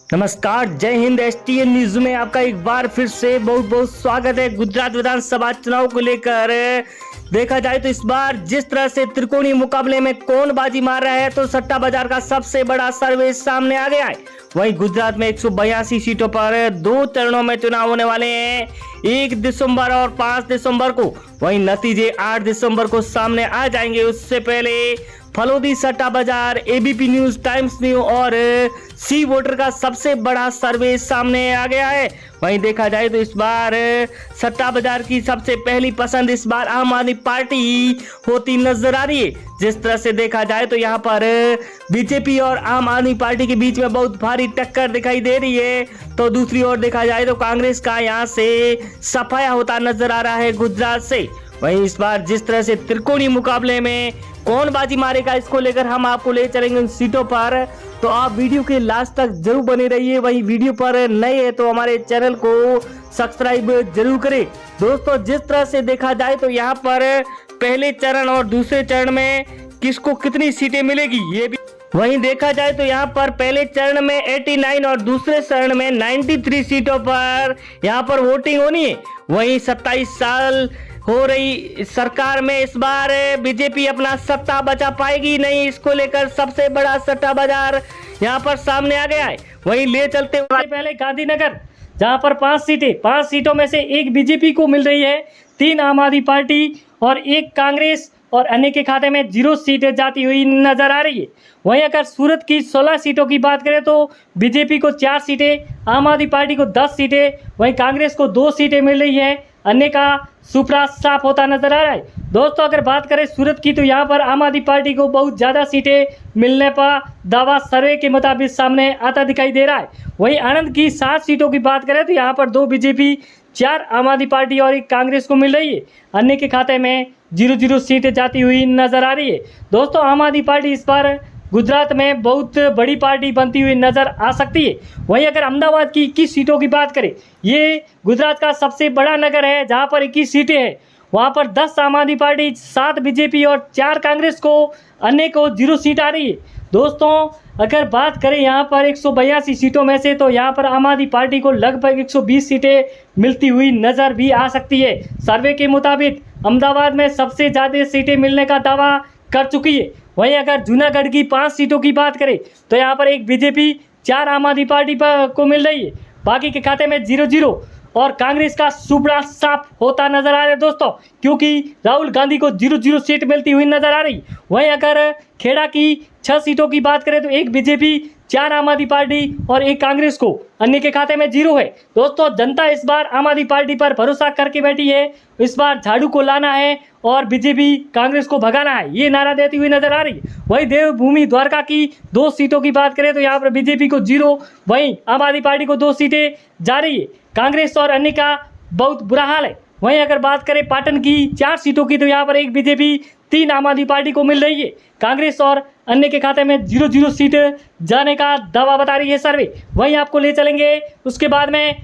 नमस्कार, जय Hind. STN news में आपका एक बार फिर से बहुत बहुत स्वागत है। गुजरात विधानसभा चुनाव को लेकर देखा जाए तो इस बार जिस तरह से त्रिकोणीय मुकाबले में कौन बाजी मार रहा है, तो सट्टा बाजार का सबसे बड़ा सर्वे सामने आ गया है। वहीं गुजरात में 182 सीटों पर 2 चरणों में चुनाव होने वाले हैं, 1 दिसंबर और 5 दिसंबर को। वहीं नतीजे 8 दिसंबर को सामने आ जाएंगे। उससे पहले फलोदी सट्टा बाजार, एबीपी न्यूज, टाइम्स न्यूज और सी वोटर का सबसे बड़ा सर्वे सामने आ गया है। वहीं देखा जाए तो इस बार सट्टा बाजार की सबसे पहली पसंद इस बार आम आदमी पार्टी होती नजर आ रही है। जिस तरह से देखा जाए तो यहाँ पर बीजेपी और आम आदमी पार्टी के बीच में बहुत भारी टक्कर दिखाई दे रही है। तो दूसरी ओर देखा जाए तो कांग्रेस का यहाँ से सफाया होता नजर आ रहा है गुजरात से। वहीं इस बार जिस तरह से त्रिकोणीय मुकाबले में कौन बाजी मारेगा, इसको लेकर हम आपको ले चलेंगे उन सीटों पर। तो आप वीडियो के लास्ट तक जरूर बने रहिए। वहीं वीडियो पर नए हैं तो हमारे चैनल को सब्सक्राइब जरूर करें। दोस्तों, जिस तरह से देखा जाए तो यहाँ पर पहले चरण और दूसरे चरण में किसको कितनी सीटें मिलेगी ये भी वहीं देखा जाए तो यहाँ पर पहले चरण में 89 और दूसरे चरण में 93 सीटों पर यहाँ पर वोटिंग होनी है। वहीं 27 साल हो रही सरकार में इस बार बीजेपी अपना सत्ता बचा पाएगी नहीं, इसको लेकर सबसे बड़ा सट्टा बाजार यहाँ पर सामने आ गया है। वहीं ले चलते हुए पहले गांधीनगर, जहाँ पर 5 सीटों में से 1 बीजेपी को मिल रही है, 3 आम आदमी पार्टी और 1 कांग्रेस और अन्य के खाते में 0 सीटें जाती हुई नजर आ रही है। वहीं अगर सूरत की 16 सीटों की बात करें तो बीजेपी को 4 सीटें, आम आदमी पार्टी को 10 सीटें, वहीं कांग्रेस को 2 सीटें मिल रही है, अन्य का सुपड़ा साफ होता नजर आ रहा है। दोस्तों, अगर बात करें सूरत की तो यहाँ पर आम आदमी पार्टी को बहुत ज़्यादा सीटें मिलने का दावा सर्वे के मुताबिक सामने आता दिखाई दे रहा है। वहीं आनंद की 7 सीटों की बात करें तो यहाँ पर 2 बीजेपी, 4 आम आदमी पार्टी और 1 कांग्रेस को मिल रही है, अन्य के खाते में 0 सीटें जाती हुई नजर आ रही है। दोस्तों, आम आदमी पार्टी इस बार गुजरात में बहुत बड़ी पार्टी बनती हुई नजर आ सकती है। वहीं अगर अहमदाबाद की 21 सीटों की बात करें, ये गुजरात का सबसे बड़ा नगर है जहां पर 21 सीटें हैं। वहां पर 10 आम आदमी पार्टी, 7 बीजेपी और 4 कांग्रेस को, अन्य को 0 सीट आ रही है। दोस्तों, अगर बात करें यहाँ पर 182 सीटों में से तो यहाँ पर आम आदमी पार्टी को लगभग 120 सीटें मिलती हुई नजर भी आ सकती है। सर्वे के मुताबिक अहमदाबाद में सबसे ज़्यादा सीटें मिलने का दावा कर चुकी है। वहीं अगर जूनागढ़ की 5 सीटों की बात करें तो यहाँ पर 1 बीजेपी, 4 आम आदमी पार्टी को मिल रही है, बाकी के खाते में 0 और कांग्रेस का सुपड़ा साफ होता नजर आ रहा है दोस्तों, क्योंकि राहुल गांधी को 0 सीट मिलती हुई नजर आ रही। वहीं अगर खेड़ा की 6 सीटों की बात करें तो 1 बीजेपी, 4 आम आदमी पार्टी और 1 कांग्रेस को, अन्य के खाते में 0 है। दोस्तों, जनता इस बार आम आदमी पार्टी पर भरोसा करके बैठी है। इस बार झाड़ू को लाना है और बीजेपी कांग्रेस को भगाना है, ये नारा देती हुई नजर आ रही है। वहीं देवभूमि द्वारका की 2 सीटों की बात करें तो यहाँ पर बीजेपी को 0, वहीं आम आदमी पार्टी को 2 सीटें जा रही है। कांग्रेस और अन्य का बहुत बुरा हाल है। वहीं अगर बात करें पाटन की 4 सीटों की तो यहाँ पर 1 बीजेपी, 3 आम आदमी पार्टी को मिल रही है, कांग्रेस और अन्य के खाते में 0 सीट जाने का दावा बता रही है सर्वे। वहीं आपको ले चलेंगे उसके बाद में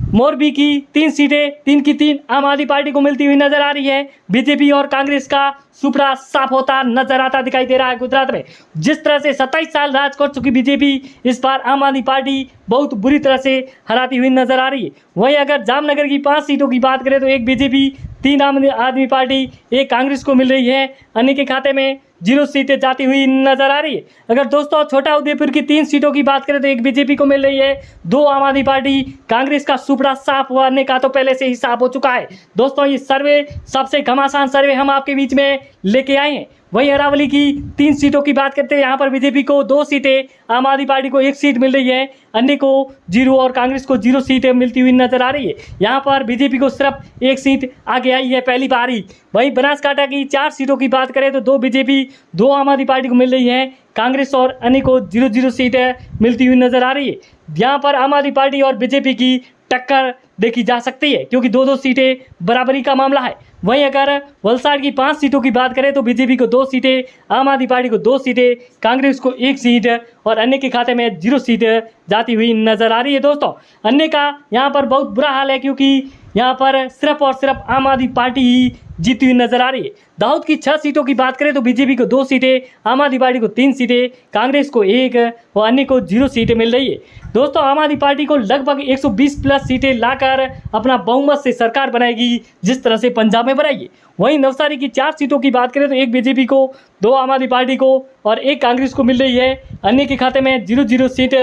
मोरबी की 3 सीटें, 3 की 3 आम आदमी पार्टी को मिलती हुई नजर आ रही है। बीजेपी और कांग्रेस का सुपड़ा साफ होता नजर आता दिखाई दे रहा है गुजरात में। जिस तरह से 27 साल राज कर चुकी बीजेपी, इस बार आम आदमी पार्टी बहुत बुरी तरह से हराती हुई नजर आ रही है। वहीं अगर जामनगर की 5 सीटों की बात करें तो 1 बीजेपी, 3 आम आदमी पार्टी, 1 कांग्रेस को मिल रही है, अन्य के खाते में 0 सीटें जाती हुई नजर आ रही है। अगर दोस्तों छोटा उदयपुर की 3 सीटों की बात करें तो 1 बीजेपी को मिल रही है, 2 आम आदमी पार्टी, कांग्रेस का सुपड़ा साफ हुआ, अन्य का तो पहले से ही साफ हो चुका है। दोस्तों, ये सर्वे सबसे घमासान सर्वे हम आपके बीच में लेके आए हैं। वहीं अरावली की 3 सीटों की बात करते हैं, यहाँ पर बीजेपी को 2 सीटें, आम आदमी पार्टी को 1 सीट मिल रही है, अन्य को 0 और कांग्रेस को 0 सीटें मिलती हुई नजर आ रही है। यहाँ पर बीजेपी को सिर्फ 1 सीट आगे आई है पहली बार ही। वहीं बनासकांठा की 4 सीटों की बात करें तो 2 बीजेपी, 2 आम आदमी पार्टी को मिल रही है, कांग्रेस और अन्य को 0 सीटें मिलती हुई नजर आ रही है। यहाँ पर आम आदमी पार्टी और बीजेपी की टक्कर देखी जा सकती है, क्योंकि 2-2 सीटें बराबरी का मामला है। वहीं अगर वलसाड़ की 5 सीटों की बात करें तो बीजेपी को 2 सीटें, आम आदमी पार्टी को 2 सीटें, कांग्रेस को 1 सीट और अन्य के खाते में 0 सीट जाती हुई नजर आ रही है। दोस्तों, अन्य का यहाँ पर बहुत बुरा हाल है, क्योंकि यहाँ पर सिर्फ और सिर्फ आम आदमी पार्टी ही जीती हुई नजर आ रही है। दाऊद की 6 सीटों की बात करें तो बीजेपी को 2 सीटें, आम आदमी पार्टी को 3 सीटें, कांग्रेस को 1 और अन्य को 0 सीटें मिल रही है। दोस्तों आम आदमी पार्टी को लगभग 120 प्लस सीटें लाकर अपना बहुमत से सरकार बनाएगी, जिस तरह से पंजाब में बनाई है। वहीं नवसारी की 4 सीटों की बात करें तो 1 बीजेपी को, 2 आम आदमी पार्टी को और 1 कांग्रेस को मिल रही है। अन्य के खाते में 0-0 सीट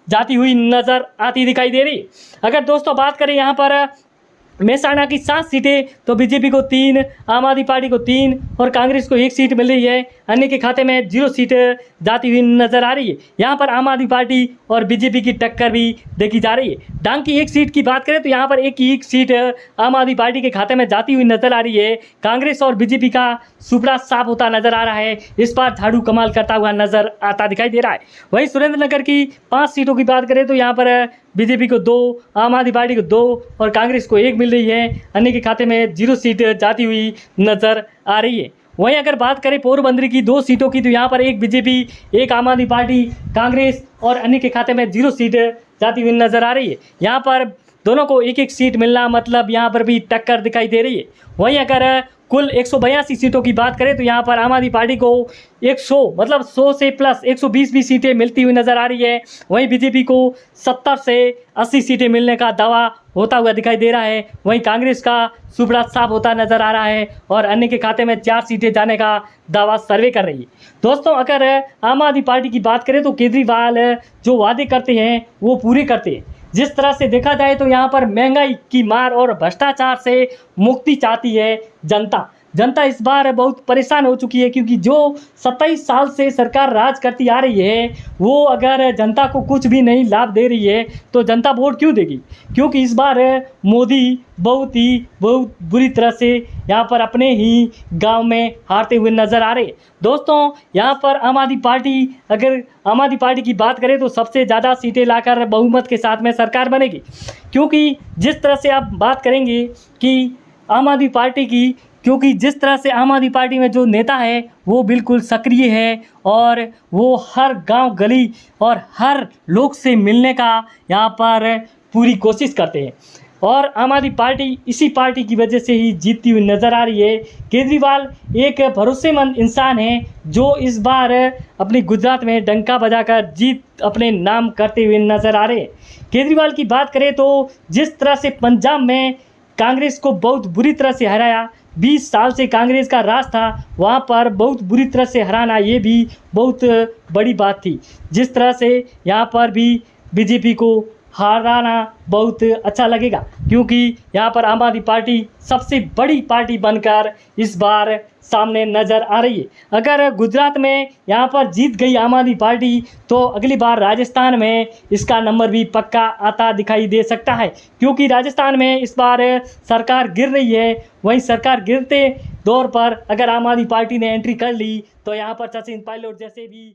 जाती हुई नजर आती दिखाई दे रही है। अगर दोस्तों बात करें यहाँ पर मेहसाणा की 7 सीटें तो बीजेपी को 3, आम आदमी पार्टी को 3 और कांग्रेस को 1 सीट मिल रही है। अन्य के खाते में 0 सीट जाती हुई नजर आ रही है। यहाँ पर आम आदमी पार्टी और बीजेपी की टक्कर भी देखी जा रही है। डांग की 1 सीट की बात करें तो यहाँ पर एक सीट आम आदमी पार्टी के खाते में जाती हुई नजर आ रही है। कांग्रेस और बीजेपी का सुपड़ा साफ होता नजर आ रहा है। इस बार झाड़ू कमाल करता हुआ नजर आता दिखाई दे रहा है। वहीं सुरेंद्रनगर की 5 सीटों की बात करें तो यहाँ पर बीजेपी को 2, आम आदमी पार्टी को 2 और कांग्रेस को 1 मिल रही है। अन्य के खाते में 0 सीट जाती हुई नजर आ रही है। वहीं अगर बात करें पोरबंदर की 2 सीटों की तो यहाँ पर 1 बीजेपी, 1 आम आदमी पार्टी, कांग्रेस और अन्य के खाते में 0 सीट जाती हुई नजर आ रही है। यहाँ पर दोनों को 1-1 सीट मिलना मतलब यहाँ पर भी टक्कर दिखाई दे रही है। वहीं अगर कुल 182 सीटों की बात करें तो यहाँ पर आम आदमी पार्टी को 100 मतलब 100 से प्लस 120 भी सीटें मिलती हुई नजर आ रही है। वहीं बीजेपी को 70 से 80 सीटें मिलने का दावा होता हुआ दिखाई दे रहा है। वहीं कांग्रेस का सुपड़ा साफ होता नजर आ रहा है और अन्य के खाते में 4 सीटें जाने का दावा सर्वे कर रही है। दोस्तों अगर आम आदमी पार्टी की बात करें तो केजरीवाल जो वादे करते हैं वो पूरे करते हैं। जिस तरह से देखा जाए तो यहाँ पर महंगाई की मार और भ्रष्टाचार से मुक्ति चाहती है जनता इस बार बहुत परेशान हो चुकी है, क्योंकि जो 27 साल से सरकार राज करती आ रही है वो अगर जनता को कुछ भी नहीं लाभ दे रही है तो जनता वोट क्यों देगी। क्योंकि इस बार मोदी बहुत बुरी तरह से यहाँ पर अपने ही गांव में हारते हुए नजर आ रहे हैं। दोस्तों यहाँ पर आम आदमी पार्टी की बात करें तो सबसे ज़्यादा सीटें लाकर बहुमत के साथ में सरकार बनेगी। क्योंकि जिस तरह से आप बात करेंगे कि आम आदमी पार्टी की, क्योंकि जिस तरह से आम आदमी पार्टी में जो नेता है वो बिल्कुल सक्रिय है और वो हर गांव गली और हर लोग से मिलने का यहाँ पर पूरी कोशिश करते हैं और आम आदमी पार्टी इसी पार्टी की वजह से ही जीतती हुई नज़र आ रही है। केजरीवाल एक भरोसेमंद इंसान है जो इस बार अपनी गुजरात में डंका बजाकर जीत अपने नाम करते हुए नज़र आ रहे हैं। केजरीवाल की बात करें तो जिस तरह से पंजाब में कांग्रेस को बहुत बुरी तरह से हराया, 20 साल से कांग्रेस का राज था, वहाँ पर बहुत बुरी तरह से हराना ये भी बहुत बड़ी बात थी। जिस तरह से यहाँ पर भी बीजेपी को हराना बहुत अच्छा लगेगा, क्योंकि यहाँ पर आम आदमी पार्टी सबसे बड़ी पार्टी बनकर इस बार सामने नज़र आ रही है। अगर गुजरात में यहाँ पर जीत गई आम आदमी पार्टी तो अगली बार राजस्थान में इसका नंबर भी पक्का आता दिखाई दे सकता है, क्योंकि राजस्थान में इस बार सरकार गिर रही है। वहीं सरकार गिरते दौर पर अगर आम आदमी पार्टी ने एंट्री कर ली तो यहाँ पर सचिन पायलट जैसे भी